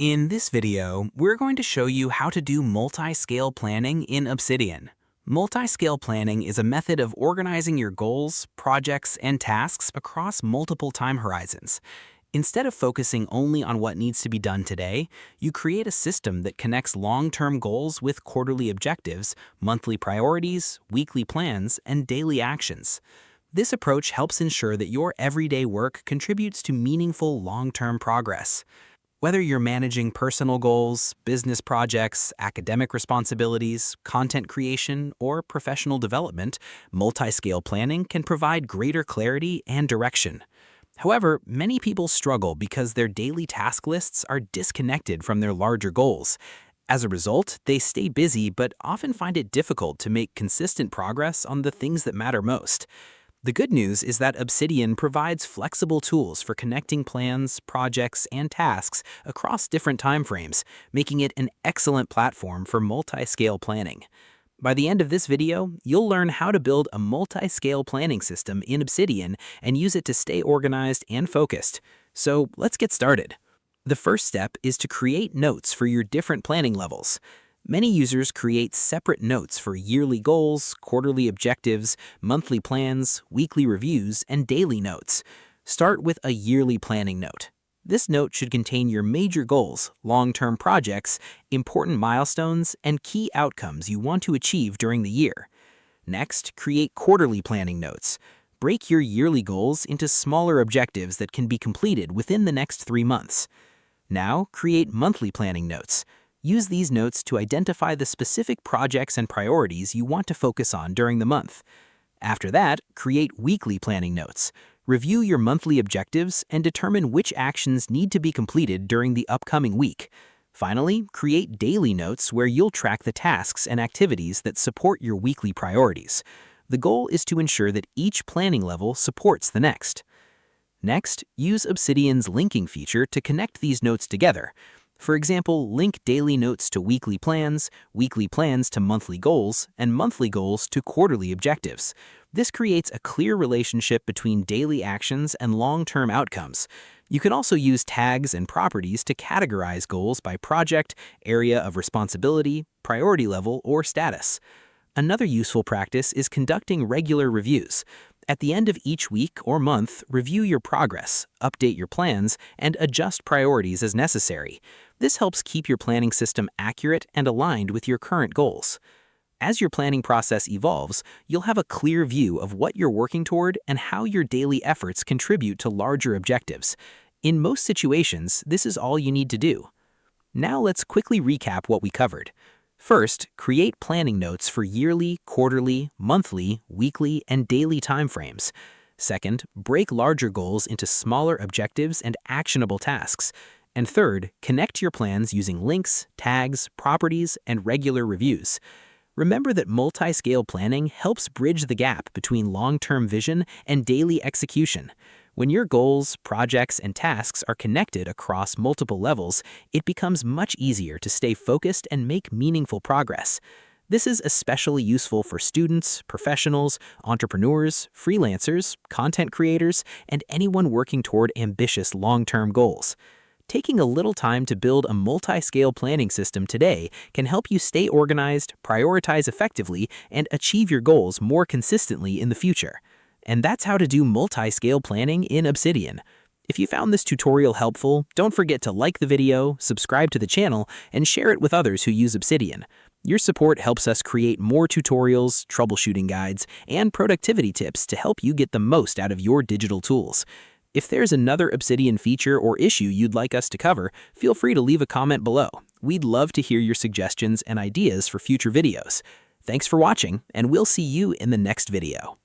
In this video, we're going to show you how to do multi-scale planning in Obsidian. Multi-scale planning is a method of organizing your goals, projects, and tasks across multiple time horizons. Instead of focusing only on what needs to be done today, you create a system that connects long-term goals with quarterly objectives, monthly priorities, weekly plans, and daily actions. This approach helps ensure that your everyday work contributes to meaningful long-term progress. Whether you're managing personal goals, business projects, academic responsibilities, content creation, or professional development, multi-scale planning can provide greater clarity and direction. However, many people struggle because their daily task lists are disconnected from their larger goals. As a result, they stay busy but often find it difficult to make consistent progress on the things that matter most. The good news is that Obsidian provides flexible tools for connecting plans, projects, and tasks across different timeframes, making it an excellent platform for multi-scale planning. By the end of this video, you'll learn how to build a multi-scale planning system in Obsidian and use it to stay organized and focused. So let's get started. The first step is to create notes for your different planning levels. Many users create separate notes for yearly goals, quarterly objectives, monthly plans, weekly reviews, and daily notes. Start with a yearly planning note. This note should contain your major goals, long-term projects, important milestones, and key outcomes you want to achieve during the year. Next, create quarterly planning notes. Break your yearly goals into smaller objectives that can be completed within the next 3 months. Now, create monthly planning notes. Use these notes to identify the specific projects and priorities you want to focus on during the month. After that, create weekly planning notes. Review your monthly objectives and determine which actions need to be completed during the upcoming week. Finally, create daily notes where you'll track the tasks and activities that support your weekly priorities. The goal is to ensure that each planning level supports the next. Next, use Obsidian's linking feature to connect these notes together. For example, link daily notes to weekly plans to monthly goals, and monthly goals to quarterly objectives. This creates a clear relationship between daily actions and long-term outcomes. You can also use tags and properties to categorize goals by project, area of responsibility, priority level, or status. Another useful practice is conducting regular reviews. At the end of each week or month, review your progress, update your plans, and adjust priorities as necessary. This helps keep your planning system accurate and aligned with your current goals. As your planning process evolves, you'll have a clear view of what you're working toward and how your daily efforts contribute to larger objectives. In most situations, this is all you need to do. Now let's quickly recap what we covered. First, create planning notes for yearly, quarterly, monthly, weekly, and daily timeframes. Second, break larger goals into smaller objectives and actionable tasks. And third, connect your plans using links, tags, properties, and regular reviews. Remember that multi-scale planning helps bridge the gap between long-term vision and daily execution. When your goals, projects, and tasks are connected across multiple levels, it becomes much easier to stay focused and make meaningful progress. This is especially useful for students, professionals, entrepreneurs, freelancers, content creators, and anyone working toward ambitious long-term goals. Taking a little time to build a multi-scale planning system today can help you stay organized, prioritize effectively, and achieve your goals more consistently in the future. And that's how to do multi-scale planning in Obsidian. If you found this tutorial helpful, don't forget to like the video, subscribe to the channel, and share it with others who use Obsidian. Your support helps us create more tutorials, troubleshooting guides, and productivity tips to help you get the most out of your digital tools. If there's another Obsidian feature or issue you'd like us to cover, feel free to leave a comment below. We'd love to hear your suggestions and ideas for future videos. Thanks for watching, and we'll see you in the next video.